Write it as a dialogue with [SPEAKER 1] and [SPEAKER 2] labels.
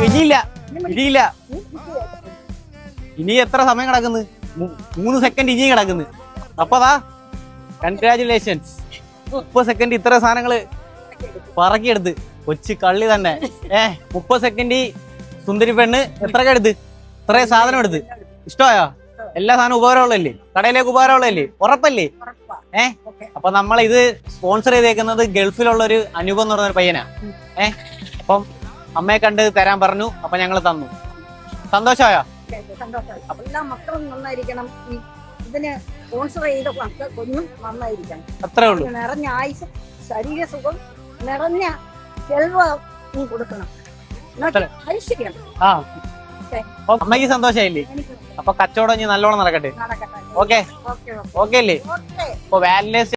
[SPEAKER 1] ഇനിയില്ല ഇനിയില്ല ഇനി എത്ര സമയം കിടക്കുന്നു? 3 സെക്കൻഡ് ഇനിയും കിടക്കുന്നു. അപ്പതാ കൺഗ്രാചുലേഷൻസ്, 30 സെക്കൻഡ് ഇത്ര സാധനങ്ങള് പറക്കിയെടുത്ത്. കൊച്ചു കള്ളി തന്നെ. 30 സെക്കൻഡ് സുന്ദരി പെണ്ണ് എത്രയൊക്കെ എടുത്ത്, ഇത്രയും സാധനം എടുത്ത്. ഇഷ്ടമായോ? എല്ലാ സാധനവും ഉപകാരമുള്ളല്ലേ? കടയിലേക്ക് ഉപകാരമുള്ളല്ലേ? ഉറപ്പല്ലേ? അപ്പൊ നമ്മൾ ഇത് സ്പോൺസർ ചെയ്തേക്കുന്നത് ഗൾഫിലുള്ള ഒരു അനൂപ് എന്ന് പറഞ്ഞൊരു പയ്യനാ. അപ്പം അമ്മയെ കണ്ട് തരാൻ പറഞ്ഞു. അപ്പൊ ഞങ്ങൾ തന്നു. സന്തോഷമായോ?
[SPEAKER 2] എല്ലാ മക്കളും നന്നായിരിക്കണം. ഇതിന് സ്പോൺസർ ചെയ്ത കുഞ്ഞും നന്നായിരിക്കണം.
[SPEAKER 1] അത്രേ ഉള്ളൂ.
[SPEAKER 2] നിറഞ്ഞ ആയുസ്, ശരീരസുഖം, നിറഞ്ഞ ചെലവ് കൊടുക്കണം. ഐശ്വര്യം.
[SPEAKER 1] അമ്മയ്ക്ക് സന്തോഷമായില്ലേ? അപ്പൊ കച്ചവടം ഇനി നല്ലോണം നടക്കട്ടെ. ഓക്കെ ഓക്കെ അല്ലേ? അപ്പൊ വാലന്റൈൻസ്